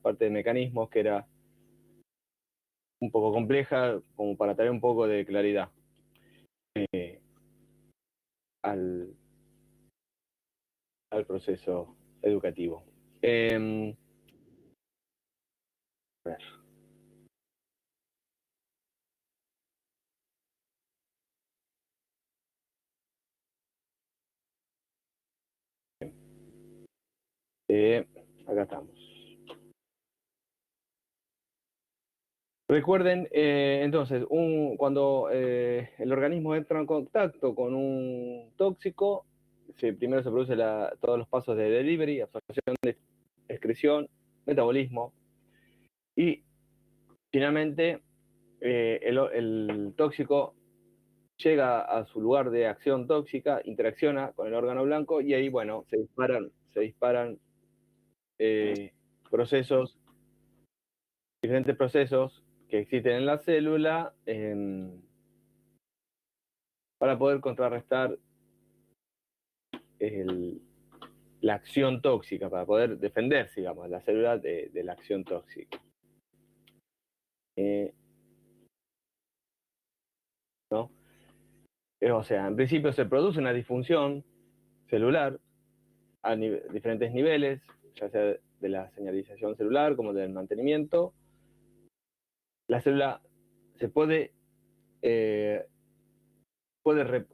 parte de mecanismos que era un poco compleja, como para traer un poco de claridad al proceso educativo. A ver. Acá estamos. Recuerden, entonces, cuando el organismo entra en contacto con un tóxico, primero se produce todos los pasos de delivery, absorción, excreción, metabolismo, y finalmente el tóxico llega a su lugar de acción tóxica, interacciona con el órgano blanco y ahí, bueno, se disparan diferentes procesos que existen en la célula para poder contrarrestar la acción tóxica, para poder defenderse, digamos, la célula de la acción tóxica. ¿No? O sea, en principio se produce una disfunción celular a diferentes niveles, ya sea de la señalización celular como del mantenimiento. La célula se puede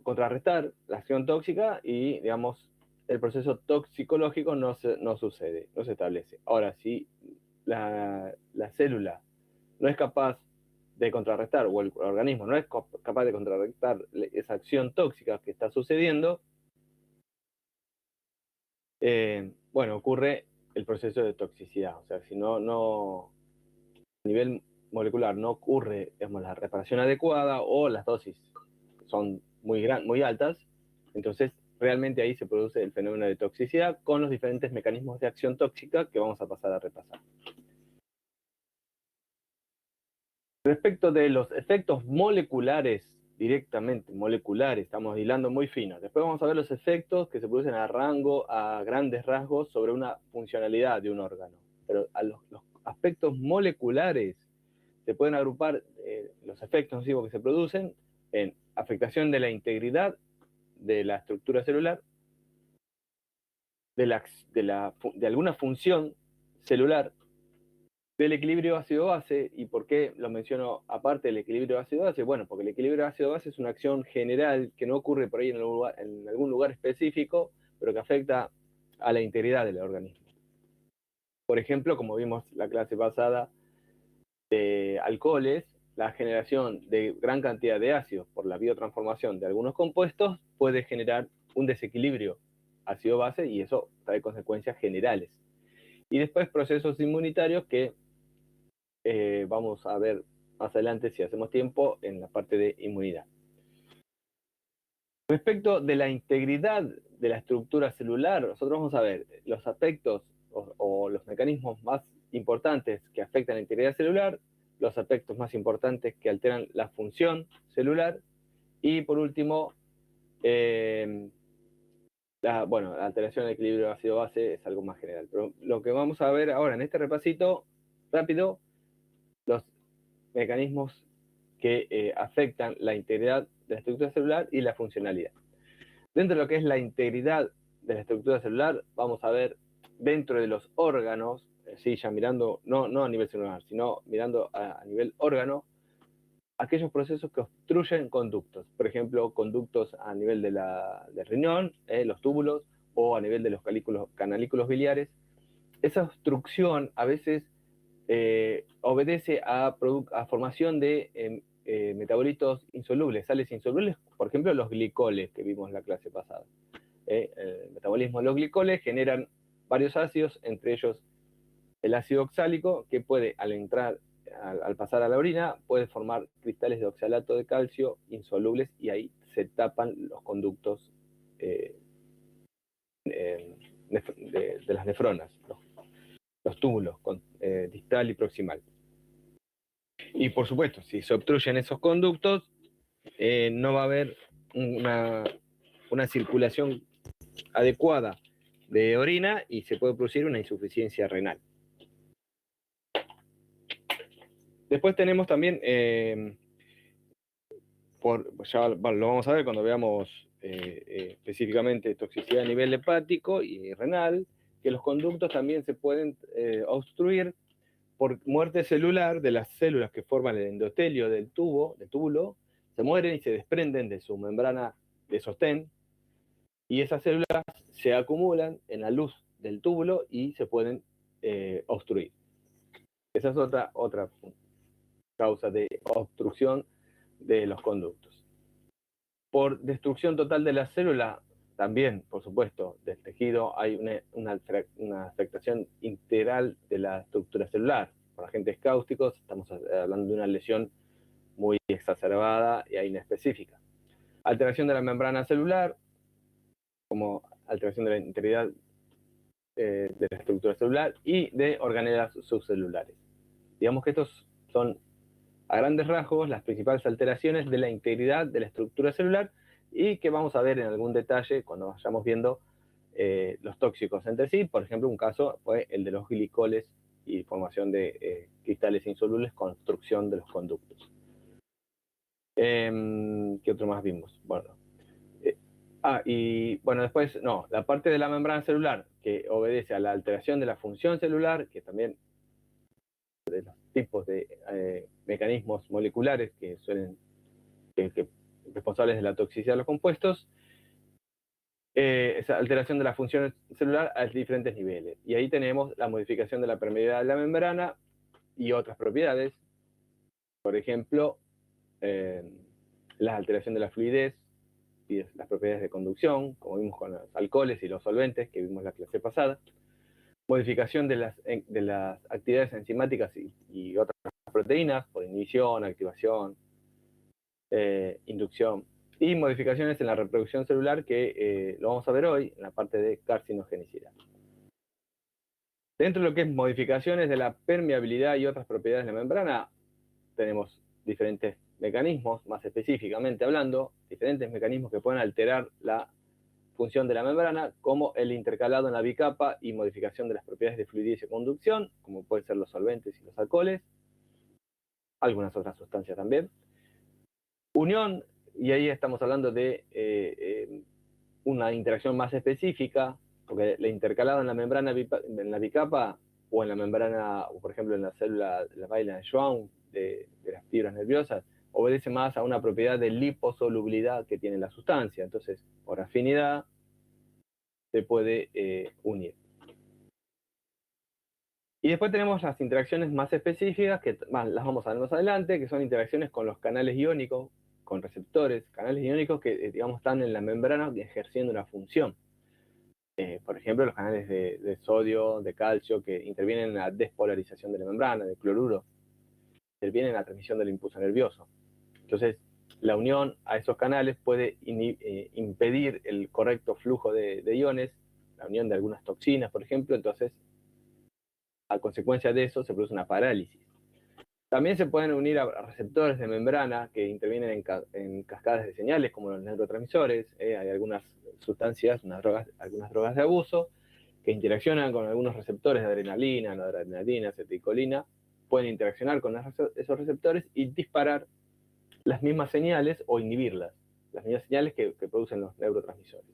contrarrestar la acción tóxica y, digamos, el proceso toxicológico no sucede, no se establece. Ahora, si la célula no es capaz de contrarrestar, o el organismo no es capaz de contrarrestar esa acción tóxica que está sucediendo, bueno, ocurre el proceso de toxicidad. O sea, si no a nivel molecular no ocurre, digamos, la reparación adecuada o las dosis son muy altas, entonces realmente ahí se produce el fenómeno de toxicidad con los diferentes mecanismos de acción tóxica que vamos a pasar a repasar. Respecto de los efectos moleculares, directamente moleculares, estamos hilando muy fino. Después vamos a ver los efectos que se producen a grandes rasgos sobre una funcionalidad de un órgano. Pero a los aspectos moleculares se pueden agrupar los efectos nocivos que se producen en afectación de la integridad de la estructura celular, de alguna función celular, del equilibrio ácido-base. ¿Y por qué lo menciono aparte del equilibrio ácido-base? Bueno, porque el equilibrio ácido-base es una acción general que no ocurre por ahí en algún lugar específico, pero que afecta a la integridad del organismo. Por ejemplo, como vimos la clase pasada de alcoholes, la generación de gran cantidad de ácidos por la biotransformación de algunos compuestos puede generar un desequilibrio ácido-base y eso trae consecuencias generales. Y después procesos inmunitarios que vamos a ver más adelante, si hacemos tiempo, en la parte de inmunidad. Respecto de la integridad de la estructura celular, nosotros vamos a ver los aspectos o los mecanismos más importantes que afectan la integridad celular, los aspectos más importantes que alteran la función celular y, por último, la alteración del equilibrio ácido-base es algo más general. Pero lo que vamos a ver ahora en este repasito rápido, los mecanismos que afectan la integridad de la estructura celular y la funcionalidad. Dentro de lo que es la integridad de la estructura celular, vamos a ver dentro de los órganos, sí, ya mirando, no a nivel celular, sino mirando a nivel órgano, aquellos procesos que obstruyen conductos. Por ejemplo, conductos a nivel del riñón, los túbulos, o a nivel de los canalículos biliares. Esa obstrucción a veces obedece a formación de metabolitos insolubles, sales insolubles, por ejemplo, los glicoles que vimos en la clase pasada. El metabolismo de los glicoles generan varios ácidos, entre ellos el ácido oxálico, que puede, al pasar a la orina, puede formar cristales de oxalato de calcio insolubles y ahí se tapan los conductos de las nefronas, los túbulos distal y proximal. Y por supuesto, si se obstruyen esos conductos, no va a haber una circulación adecuada de orina y se puede producir una insuficiencia renal. Después tenemos también, ya lo vamos a ver cuando veamos específicamente toxicidad a nivel hepático y renal, que los conductos también se pueden obstruir por muerte celular de las células que forman el endotelio del túbulo, se mueren y se desprenden de su membrana de sostén, y esas células se acumulan en la luz del túbulo y se pueden obstruir. Esa es otra causa de obstrucción de los conductos. Por destrucción total de la célula, también, por supuesto, del tejido, hay una afectación integral de la estructura celular. Por agentes cáusticos, estamos hablando de una lesión muy exacerbada y inespecífica. Alteración de la membrana celular, como alteración de la integridad de la estructura celular y de organelas subcelulares. Digamos que estos son, a grandes rasgos, las principales alteraciones de la integridad de la estructura celular y que vamos a ver en algún detalle cuando vayamos viendo los tóxicos entre sí. Por ejemplo, un caso fue el de los glicoles y formación de cristales insolubles, construcción de los conductos. ¿Qué otro más vimos? Bueno, y bueno, después, no, la parte de la membrana celular que obedece a la alteración de la función celular, que también de los tipos de mecanismos moleculares que suelen, responsables de la toxicidad de los compuestos, esa alteración de la función celular a diferentes niveles. Y ahí tenemos la modificación de la permeabilidad de la membrana y otras propiedades. Por ejemplo, la alteración de la fluidez y las propiedades de conducción, como vimos con los alcoholes y los solventes, que vimos la clase pasada. Modificación de las actividades enzimáticas y otras proteínas, por inhibición, activación, inducción. Y modificaciones en la reproducción celular, que lo vamos a ver hoy en la parte de carcinogenicidad. Dentro de lo que es modificaciones de la permeabilidad y otras propiedades de la membrana, tenemos diferentes mecanismos, más específicamente hablando, diferentes mecanismos que pueden alterar la función de la membrana, como el intercalado en la bicapa y modificación de las propiedades de fluidez y conducción, como pueden ser los solventes y los alcoholes, algunas otras sustancias también. Unión, y ahí estamos hablando de una interacción más específica, porque la intercalada en la membrana, en la bicapa, o en la membrana, o por ejemplo en la célula, la vaina de Schwann, de las fibras nerviosas, obedece más a una propiedad de liposolubilidad que tiene la sustancia. Entonces, por afinidad, se puede unir. Y después tenemos las interacciones más específicas, que las vamos a ver más adelante, que son interacciones con los canales iónicos, con receptores, canales iónicos que, digamos, están en la membrana ejerciendo una función. Por ejemplo, los canales de sodio, de calcio, que intervienen en la despolarización de la membrana, de cloruro, intervienen en la transmisión del impulso nervioso. Entonces, la unión a esos canales puede impedir el correcto flujo de iones, la unión de algunas toxinas, por ejemplo. Entonces, a consecuencia de eso, se produce una parálisis. También se pueden unir a receptores de membrana que intervienen en cascadas de señales, como los neurotransmisores. Hay algunas sustancias, algunas drogas de abuso, que interaccionan con algunos receptores de adrenalina, noradrenalina, acetilcolina, pueden interaccionar con esos receptores y disparar las mismas señales o inhibirlas, las mismas señales que producen los neurotransmisores.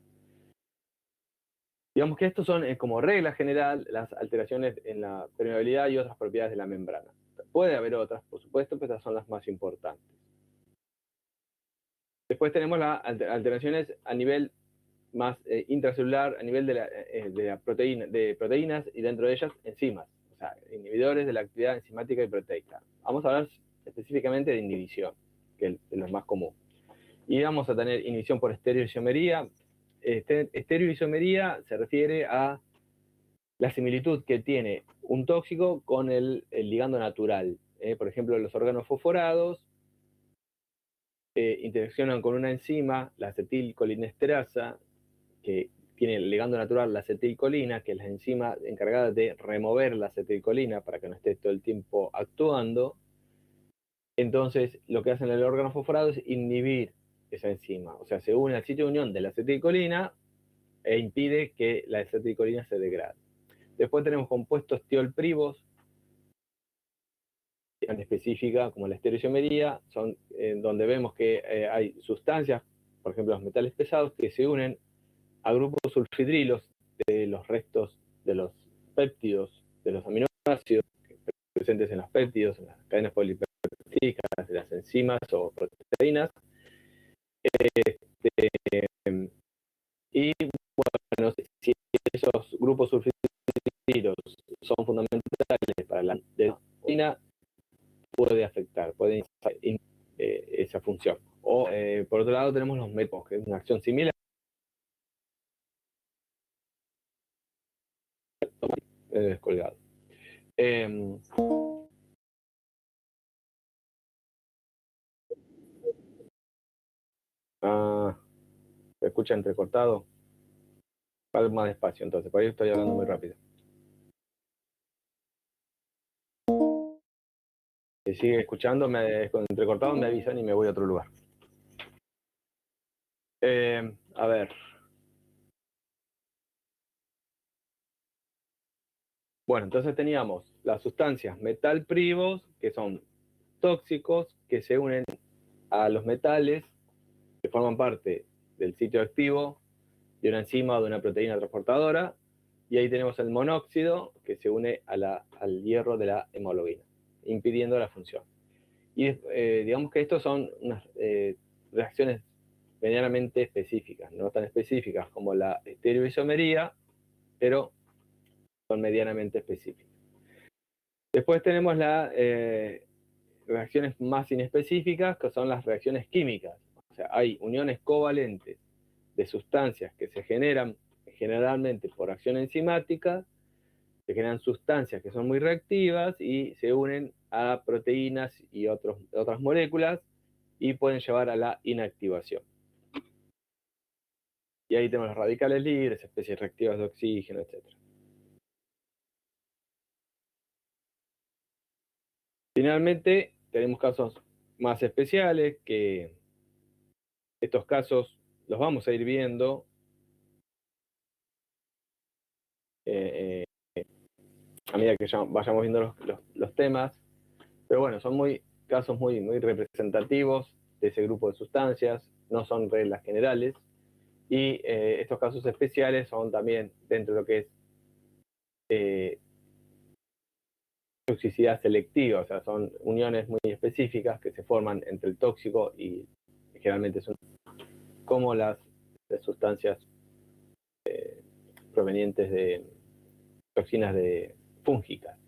Digamos que estos son, como regla general, las alteraciones en la permeabilidad y otras propiedades de la membrana. Puede haber otras, por supuesto, pero estas son las más importantes. Después tenemos las alteraciones a nivel más intracelular, a nivel de proteínas y dentro de ellas enzimas, o sea, inhibidores de la actividad enzimática y proteica. Vamos a hablar específicamente de inhibición, que es lo más común. Y vamos a tener inhibición por estereoisomería. Estereoisomería se refiere a la similitud que tiene un tóxico con el ligando natural. Por ejemplo, los órganos fosforados interaccionan con una enzima, la acetilcolinesterasa, que tiene el ligando natural la acetilcolina, que es la enzima encargada de remover la acetilcolina para que no esté todo el tiempo actuando. Entonces, lo que hacen el órgano fosforado es inhibir esa enzima. O sea, se une al sitio de unión de la acetilcolina e impide que la acetilcolina se degrade. Después tenemos compuestos tiolprivos, tan específica como la estereoisomería, son donde vemos que hay sustancias, por ejemplo los metales pesados, que se unen a grupos sulfidrilos de los restos de los péptidos, de los aminoácidos presentes en los péptidos, en las cadenas polipeptídicas, de las enzimas o proteínas. Y bueno, si esos grupos sulfidrilos son fundamentales para la proteína, puede afectar, puede esa función. O por otro lado tenemos los métodos, que es una acción similar, descolgado. ¿Se escucha entrecortado? Algo más despacio, entonces, por ahí estoy hablando muy rápido. Si sigue escuchando, entrecortado, me avisan y me voy a otro lugar. A ver. Bueno, entonces teníamos las sustancias metalprivos, que son tóxicos, que se unen a los metales, que forman parte del sitio activo de una enzima o de una proteína transportadora, y ahí tenemos el monóxido, que se une al hierro de la hemoglobina, impidiendo la función. Y digamos que estos son unas reacciones medianamente específicas, no tan específicas como la estereoisomería, pero son medianamente específicas. Después tenemos las reacciones más inespecíficas, que son las reacciones químicas. O sea, hay uniones covalentes de sustancias que se generan generalmente por acción enzimática, se generan sustancias que son muy reactivas y se unen a proteínas y otras moléculas y pueden llevar a la inactivación. Y ahí tenemos los radicales libres, especies reactivas de oxígeno, etc. Finalmente, tenemos casos más especiales, que estos casos los vamos a ir viendo a medida que ya vayamos viendo los temas, pero bueno, son casos muy representativos de ese grupo de sustancias, no son reglas generales, y estos casos especiales son también dentro de lo que es toxicidad selectiva, o sea, son uniones muy específicas que se forman entre el tóxico y generalmente son como las sustancias provenientes de toxinas fúngicas.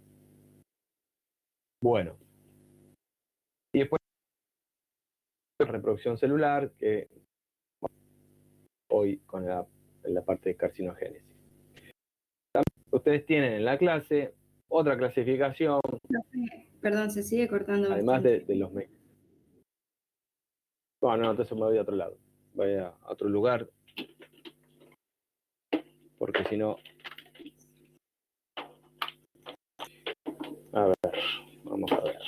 Bueno, y después la reproducción celular, que hoy con la parte de carcinogénesis. Ustedes tienen en la clase otra clasificación. Perdón, se sigue cortando. Además de los... Bueno, no, entonces me voy a otro lado. Voy a otro lugar. Porque si no... A ver, vamos a ver.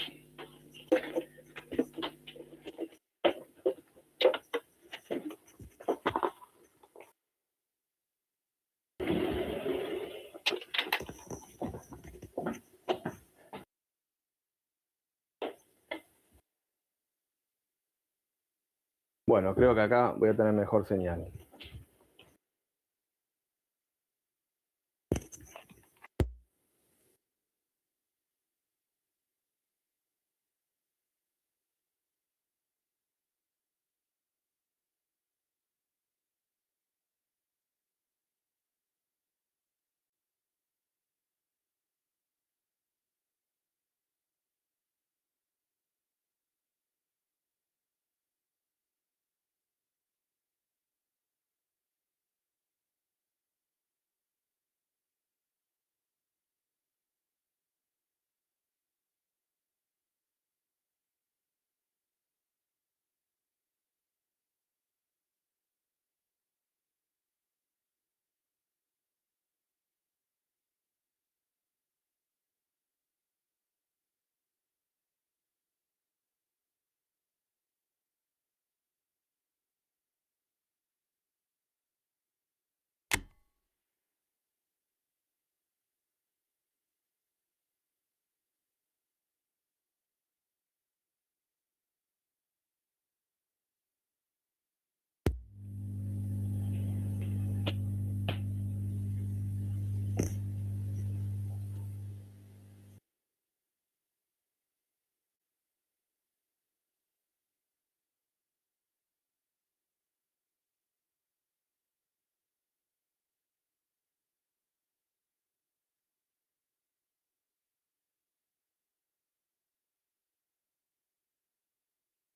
Bueno, creo que acá voy a tener mejor señal.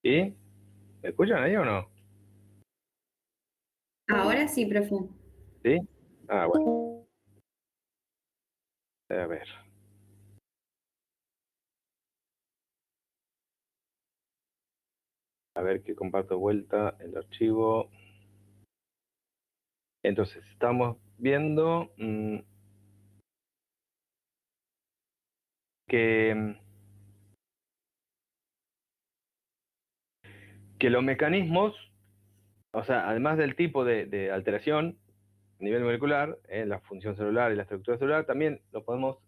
¿Sí? ¿Me escuchan ahí o no? Ahora sí, profe. ¿Sí? Ah, bueno. A ver. A ver que comparto vuelta el archivo. Entonces, estamos viendo que, que los mecanismos, o sea, además del tipo de alteración a nivel molecular, en la función celular y la estructura celular, también lo podemos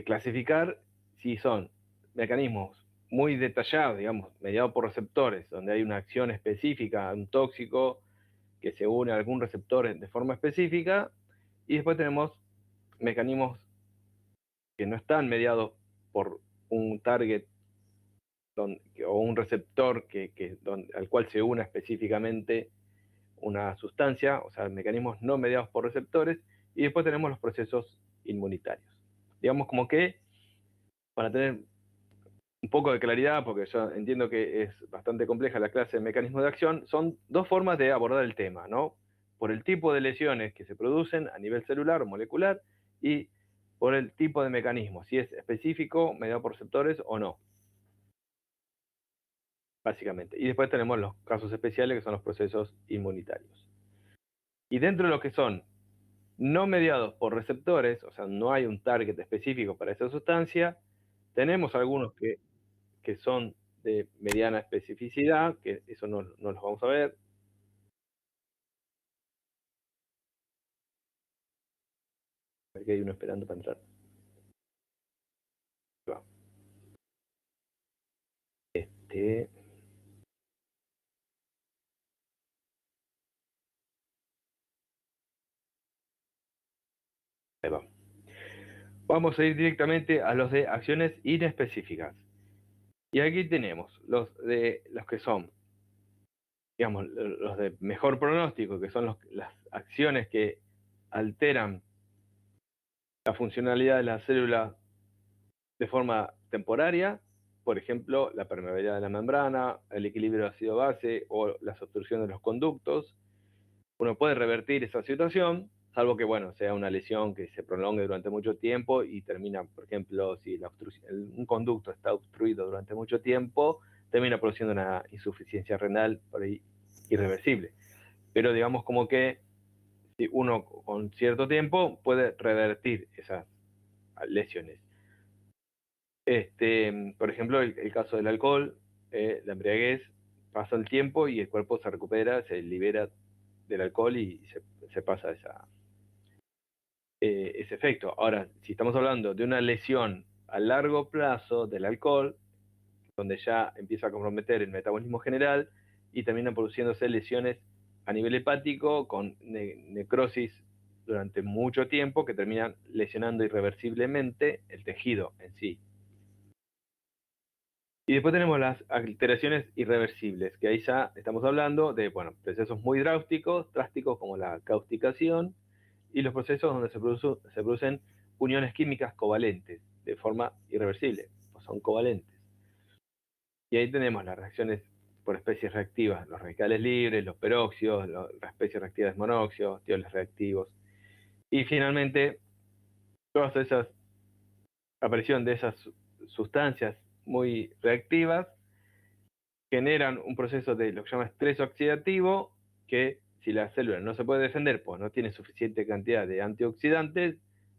clasificar si son mecanismos muy detallados, digamos, mediados por receptores, donde hay una acción específica, un tóxico que se une a algún receptor de forma específica, y después tenemos mecanismos que no están mediados por un target o un receptor al cual se une específicamente una sustancia, o sea, mecanismos no mediados por receptores, y después tenemos los procesos inmunitarios. Digamos como que, para tener un poco de claridad, porque yo entiendo que es bastante compleja la clase de mecanismos de acción, son dos formas de abordar el tema, ¿no? Por el tipo de lesiones que se producen a nivel celular o molecular y por el tipo de mecanismo, si es específico, mediado por receptores o no, básicamente. Y después tenemos los casos especiales, que son los procesos inmunitarios. Y dentro de lo que son no mediados por receptores, o sea, no hay un target específico para esa sustancia, tenemos algunos que son de mediana especificidad, que eso no los vamos a ver. Aquí hay uno esperando para entrar. Este, ahí va. Vamos a ir directamente a los de acciones inespecíficas. Y aquí tenemos los que son, digamos, los de mejor pronóstico, que son las acciones que alteran la funcionalidad de la célula de forma temporaria, por ejemplo, la permeabilidad de la membrana, el equilibrio ácido-base o las obstrucciones de los conductos. Uno puede revertir esa situación, salvo que, bueno, sea una lesión que se prolongue durante mucho tiempo y termina, por ejemplo, si un conducto está obstruido durante mucho tiempo, termina produciendo una insuficiencia renal por ahí irreversible. Pero digamos como que si uno con cierto tiempo puede revertir esas lesiones. Por ejemplo, el caso del alcohol, la embriaguez, pasa el tiempo y el cuerpo se recupera, se libera del alcohol y se pasa ese efecto. Ahora, si estamos hablando de una lesión a largo plazo del alcohol, donde ya empieza a comprometer el metabolismo general y terminan produciéndose lesiones a nivel hepático con necrosis durante mucho tiempo que terminan lesionando irreversiblemente el tejido en sí. Y después tenemos las alteraciones irreversibles, que ahí ya estamos hablando de, bueno, procesos muy drásticos como la causticación y los procesos donde se producen uniones químicas covalentes de forma irreversible, pues son covalentes. Y ahí tenemos las reacciones por especies reactivas, los radicales libres, los peróxidos, las especies reactivas de monóxido, tioles reactivos. Y finalmente, todas esas aparición de esas sustancias muy reactivas generan un proceso de lo que se llama estrés oxidativo, que si la célula no se puede defender, pues no tiene suficiente cantidad de antioxidantes,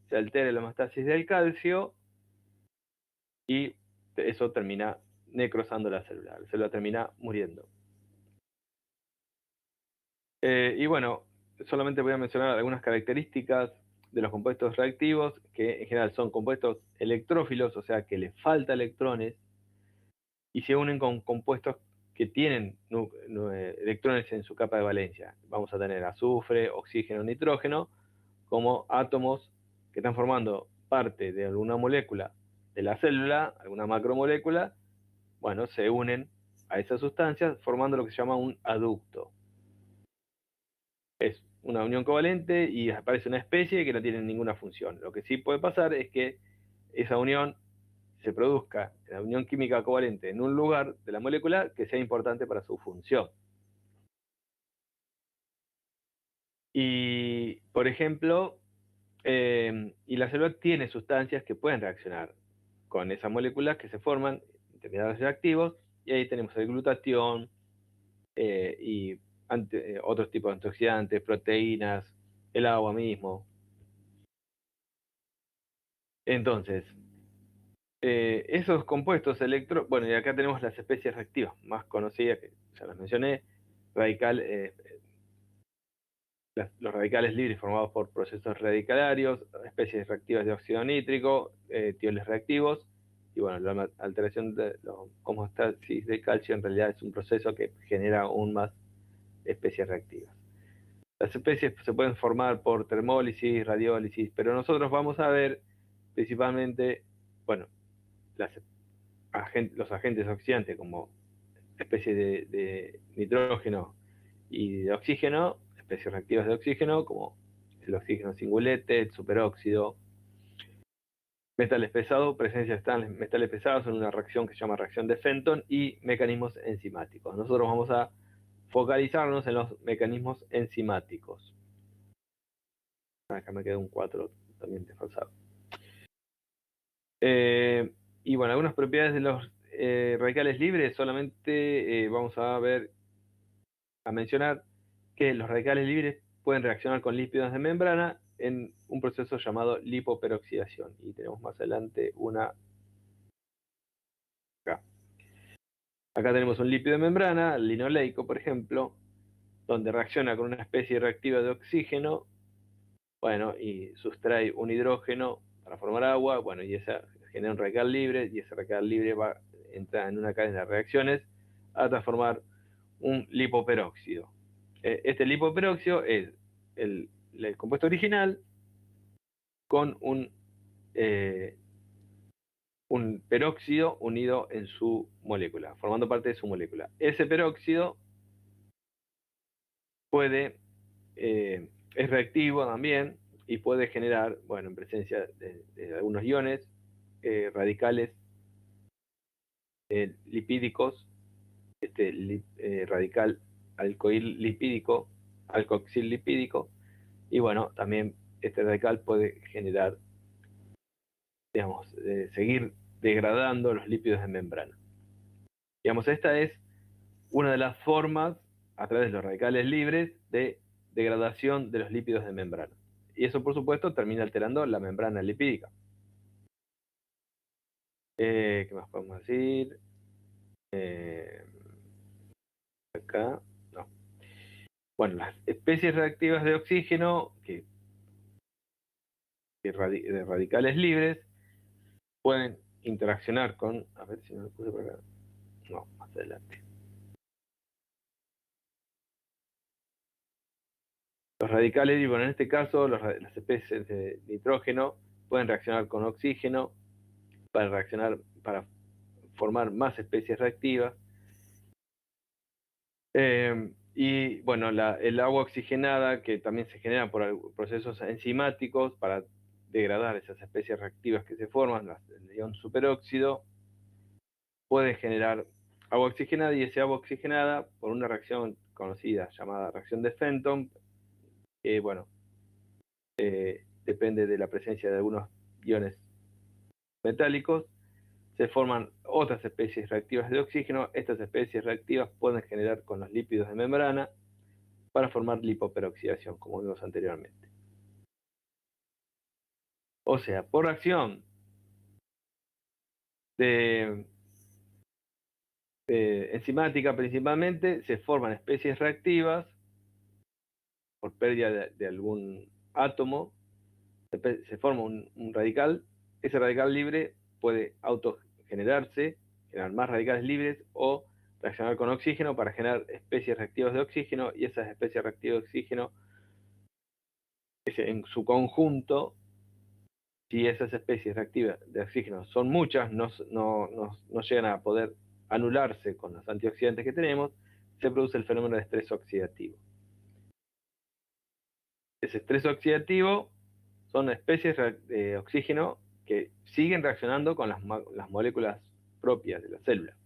se altera la homeostasis del calcio y eso termina necrosando la célula termina muriendo. Y bueno, solamente voy a mencionar algunas características de los compuestos reactivos, que en general son compuestos electrófilos, o sea que les falta electrones, y se unen con compuestos que tienen electrones en su capa de valencia. Vamos a tener azufre, oxígeno, nitrógeno, como átomos que están formando parte de alguna molécula de la célula, alguna macromolécula, bueno, se unen a esas sustancias formando lo que se llama un aducto. Es una unión covalente y aparece una especie que no tiene ninguna función. Lo que sí puede pasar es que esa unión se produzca la unión química covalente en un lugar de la molécula que sea importante para su función. Y, por ejemplo, y la célula tiene sustancias que pueden reaccionar con esas moléculas que se forman, determinados reactivos, y ahí tenemos el glutatión y otros tipos de antioxidantes, proteínas, el agua mismo. Entonces, esos compuestos bueno, y acá tenemos las especies reactivas más conocidas, que ya las mencioné, los radicales libres formados por procesos radicalarios, especies reactivas de óxido nítrico, tioles reactivos, y bueno, la alteración de la homeostasis de calcio en realidad es un proceso que genera aún más especies reactivas. Las especies se pueden formar por termólisis, radiólisis, pero nosotros vamos a ver principalmente, bueno, los agentes oxidantes como especies de nitrógeno y de oxígeno, especies reactivas de oxígeno, como el oxígeno singulete, el superóxido, metales pesados, presencia de metales pesados en una reacción que se llama reacción de Fenton, y mecanismos enzimáticos. Nosotros vamos a focalizarnos en los mecanismos enzimáticos. Acá me queda un 4 también desfasado. Y bueno, algunas propiedades de los radicales libres, solamente vamos a mencionar que los radicales libres pueden reaccionar con lípidos de membrana en un proceso llamado lipoperoxidación. Y tenemos más adelante una acá. Acá tenemos un lípido de membrana, el linoleico, por ejemplo, donde reacciona con una especie reactiva de oxígeno, bueno, y sustrae un hidrógeno para formar agua, bueno, y esa genera un radical libre, y ese radical libre entra en una cadena de reacciones hasta formar un lipoperóxido. Este lipoperóxido es el compuesto original con un peróxido unido en su molécula, formando parte de su molécula. Ese peróxido es reactivo también y puede generar, bueno, en presencia de algunos iones, radicales lipídicos, radical alcoxil lipídico, y bueno, también este radical puede generar, digamos, seguir degradando los lípidos de membrana. Digamos, esta es una de las formas, a través de los radicales libres, de degradación de los lípidos de membrana. Y eso, por supuesto, termina alterando la membrana lipídica. ¿Qué más podemos decir? Acá, no. Bueno, las especies reactivas de oxígeno, de radicales libres, pueden interaccionar con, a ver si me lo puse por acá, no, más adelante. Los radicales, y bueno, en este caso, las especies de nitrógeno pueden reaccionar con oxígeno para formar más especies reactivas. Y bueno, el agua oxigenada, que también se genera por procesos enzimáticos para degradar esas especies reactivas que se forman, el ion superóxido, puede generar agua oxigenada, y ese agua oxigenada, por una reacción conocida llamada reacción de Fenton, bueno, depende de la presencia de algunos iones metálicos, se forman otras especies reactivas de oxígeno. Estas especies reactivas pueden generar con los lípidos de membrana para formar lipoperoxidación, como vimos anteriormente. O sea, por acción enzimática principalmente, se forman especies reactivas por pérdida de algún átomo, se forma un radical. Ese radical libre puede autogenerarse, generar más radicales libres, o reaccionar con oxígeno para generar especies reactivas de oxígeno, y esas especies reactivas de oxígeno, en su conjunto, si esas especies reactivas de oxígeno son muchas, no llegan a poder anularse con los antioxidantes que tenemos, se produce el fenómeno de estrés oxidativo. Ese estrés oxidativo son especies de oxígeno que siguen reaccionando con las moléculas propias de la célula.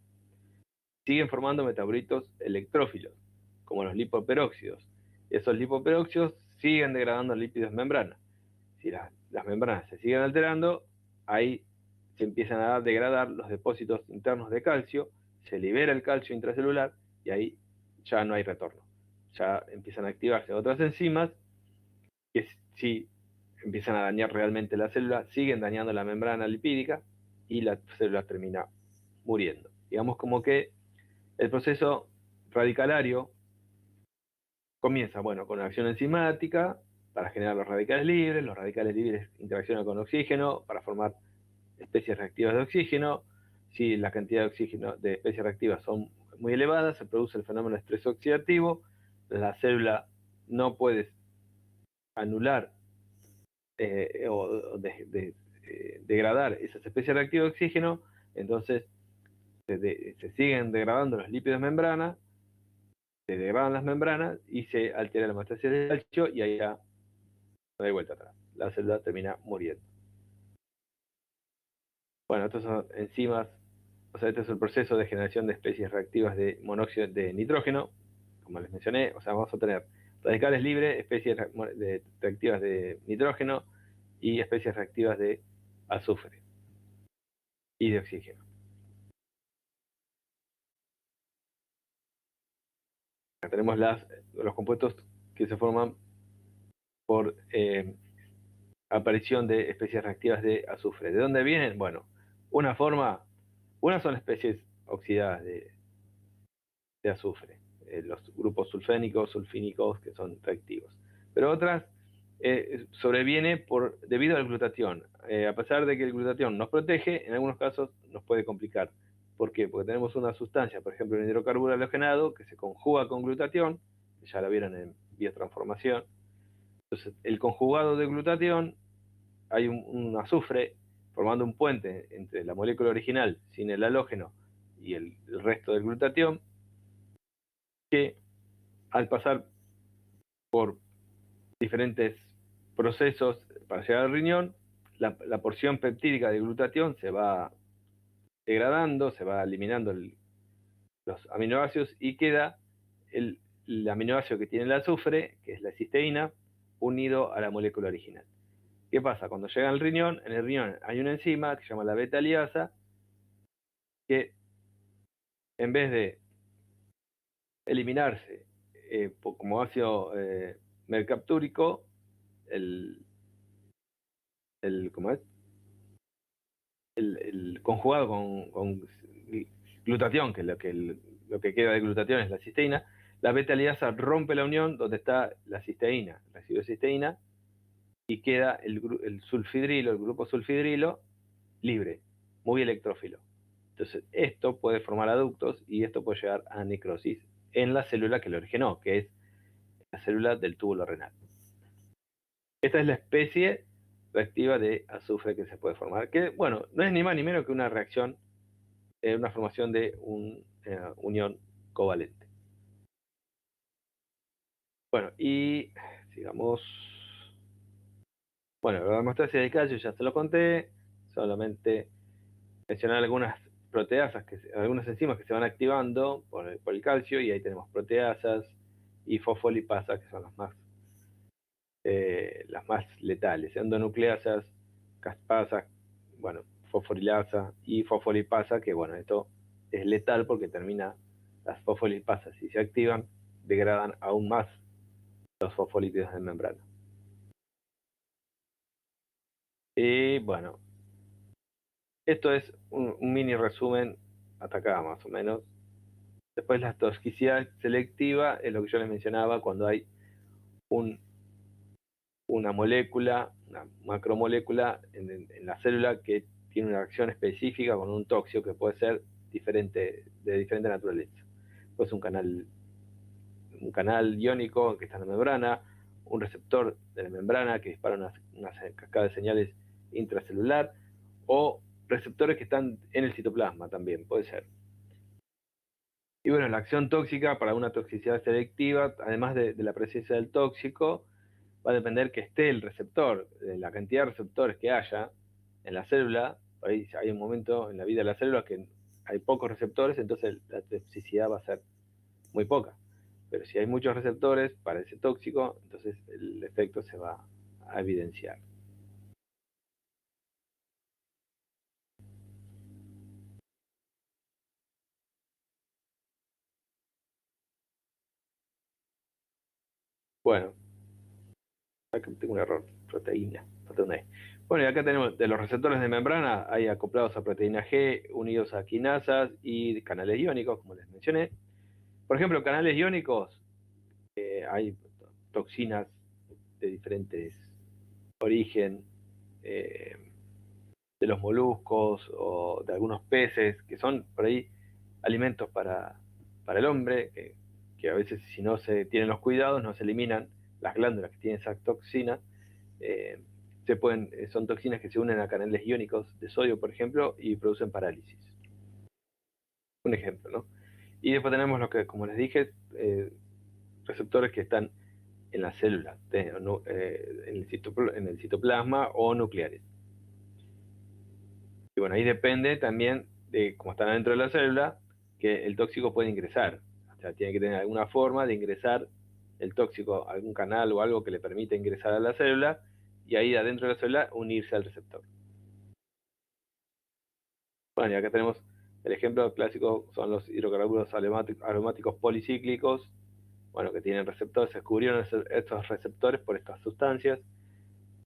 Siguen formando metabolitos electrófilos, como los lipoperóxidos. Esos lipoperóxidos siguen degradando lípidos membrana. Si las membranas se siguen alterando, ahí se empiezan a degradar los depósitos internos de calcio, se libera el calcio intracelular y ahí ya no hay retorno. Ya empiezan a activarse otras enzimas que si empiezan a dañar realmente la célula, siguen dañando la membrana lipídica y la célula termina muriendo. Digamos como que el proceso radicalario comienza, bueno, con acción enzimática para generar los radicales libres interaccionan con oxígeno para formar especies reactivas de oxígeno. Si la cantidad de oxígeno de especies reactivas son muy elevadas, se produce el fenómeno de estrés oxidativo, la célula no puede anular degradar esas especies reactivas de oxígeno, entonces se siguen degradando los lípidos membrana, se degradan las membranas y se altera la homeostasis del calcio y ahí ya no hay vuelta atrás. La célula termina muriendo. Bueno, estos son enzimas, o sea, este es el proceso de generación de especies reactivas de monóxido de nitrógeno, como les mencioné, o sea, vamos a tener radicales libres, especies reactivas de nitrógeno y especies reactivas de azufre y de oxígeno. Tenemos los compuestos que se forman por aparición de especies reactivas de azufre. ¿De dónde vienen? Bueno, una son especies oxidadas de azufre, los grupos sulfénicos, sulfínicos, que son reactivos. Pero otras sobreviene debido al glutatión. A pesar de que el glutatión nos protege, en algunos casos nos puede complicar. ¿Por qué? Porque tenemos una sustancia, por ejemplo, el hidrocarburo halogenado, que se conjuga con glutatión, ya la vieron en biotransformación. Entonces, el conjugado de glutatión, hay un azufre formando un puente entre la molécula original sin el halógeno y el resto del glutatión, que al pasar por diferentes procesos para llegar al riñón, la porción peptídica de glutatión se va degradando, se va eliminando los aminoácidos y queda el aminoácido que tiene el azufre, que es la cisteína, unido a la molécula original. ¿Qué pasa? Cuando llega al riñón, en el riñón hay una enzima que se llama la beta-liasa, que en vez de eliminarse como ácido mercaptúrico, ¿cómo es? El conjugado con glutatión, que lo que queda de glutatión es la cisteína, la beta-liasa rompe la unión donde está la cisteína, el residuo de cisteína, y queda el sulfidrilo, el grupo sulfidrilo, libre, muy electrófilo. Entonces, esto puede formar aductos y esto puede llegar a necrosis en la célula que lo originó, que es la célula del túbulo renal. Esta es la especie reactiva de azufre que se puede formar, que, bueno, no es ni más ni menos que una reacción, una formación de una unión covalente. Bueno, y sigamos. Bueno, la hemostasia del calcio ya se lo conté, solamente mencionar algunas proteasas, algunas enzimas que se van activando por el calcio, y ahí tenemos proteasas y fosfolipasas, que son las más letales, endonucleasas, caspasas, bueno, fosforilasa y fosfolipasa, que bueno, esto es letal porque las fosfolipasas, si se activan, degradan aún más los fosfolípidos de membrana. Y bueno, esto es un mini resumen hasta acá más o menos. Después la toxicidad selectiva es lo que yo les mencionaba cuando hay una molécula, una macromolécula en la célula que tiene una reacción específica con un tóxico que puede ser de diferente naturaleza. Pues un canal iónico que está en la membrana, un receptor de la membrana que dispara una cascada de señales intracelular, o receptores que están en el citoplasma también, puede ser. Y bueno, la acción tóxica para una toxicidad selectiva, además de la presencia del tóxico, va a depender que esté el receptor, de la cantidad de receptores que haya en la célula, por ahí hay un momento en la vida de la célula que hay pocos receptores, entonces la toxicidad va a ser muy poca. Pero si hay muchos receptores para ese tóxico, entonces el efecto se va a evidenciar. Bueno, acá tengo un error, proteína E. Bueno, y acá tenemos de los receptores de membrana, hay acoplados a proteína G, unidos a quinasas y canales iónicos, como les mencioné. Por ejemplo, canales iónicos, hay toxinas de diferentes origen, de los moluscos o de algunos peces, que son por ahí alimentos para el hombre, que a veces si no se tienen los cuidados, no se eliminan las glándulas que tienen esa toxina. eh, son toxinas que se unen a canales iónicos de sodio, por ejemplo, y producen parálisis. Un ejemplo, ¿no? Y después tenemos lo que, como les dije, receptores que están en las células, en el citoplasma o nucleares. Y bueno, ahí depende también de cómo están dentro de la célula, que el tóxico puede ingresar. O sea, tiene que tener alguna forma de ingresar el tóxico, algún canal o algo que le permita ingresar a la célula, y ahí adentro de la célula unirse al receptor. Bueno, y acá tenemos el ejemplo clásico, son los hidrocarburos aromáticos policíclicos, bueno, que tienen receptores, se descubrieron estos receptores por estas sustancias,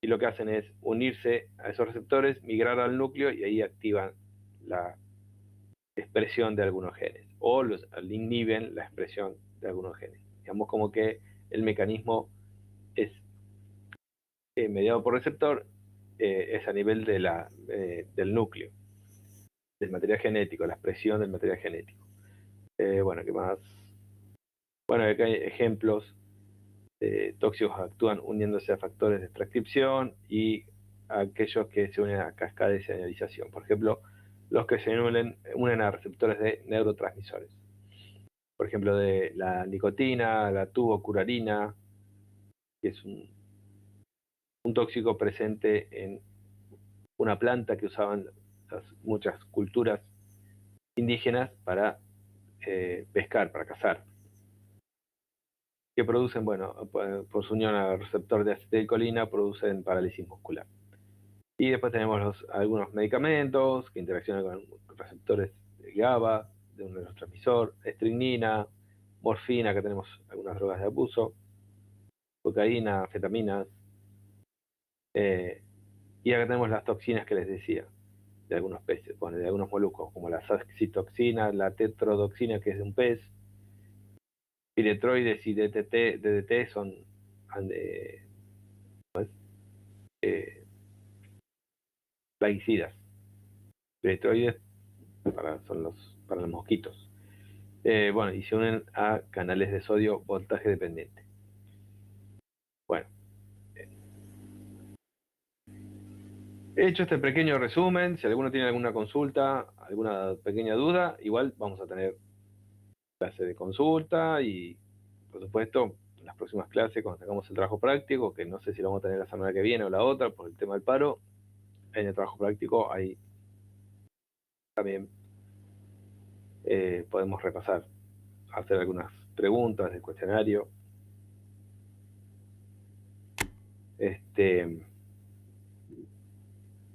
y lo que hacen es unirse a esos receptores, migrar al núcleo, y ahí activan la expresión de algunos genes, o inhiben la expresión de algunos genes. Digamos como que el mecanismo es mediado por receptor, es a nivel del núcleo, del material genético, la expresión del material genético. Bueno, ¿qué más? Bueno, acá hay ejemplos. Tóxicos actúan uniéndose a factores de transcripción y aquellos que se unen a cascadas de señalización. Por ejemplo, los que se unen a receptores de neurotransmisores. Por ejemplo, de la nicotina, la tubocurarina, que es un tóxico presente en una planta que usaban muchas culturas indígenas para pescar, para cazar, que producen, bueno, por su unión al receptor de acetilcolina, producen parálisis muscular. Y después tenemos algunos medicamentos que interaccionan con receptores de GABA, de un neurotransmisor, estrinina, morfina, que tenemos algunas drogas de abuso, cocaína, anfetaminas, y acá tenemos las toxinas que les decía, de algunos peces, bueno, de algunos moluscos, como la saxitoxina, la tetrodoxina, que es de un pez, piretroides y DDT son eh, eh, plaguicidas. Piretroides para los mosquitos. Bueno, y se unen a canales de sodio voltaje dependiente. Bueno, he hecho este pequeño resumen. Si alguno tiene alguna consulta, alguna pequeña duda, igual vamos a tener clase de consulta y, por supuesto, en las próximas clases, cuando tengamos el trabajo práctico, que no sé si lo vamos a tener la semana que viene o la otra por el tema del paro, en el trabajo práctico ahí también podemos repasar, hacer algunas preguntas del cuestionario.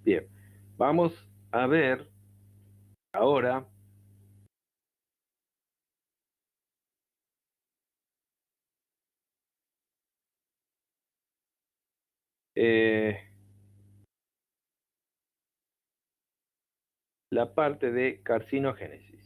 Bien, vamos a ver ahora la parte de carcinogénesis.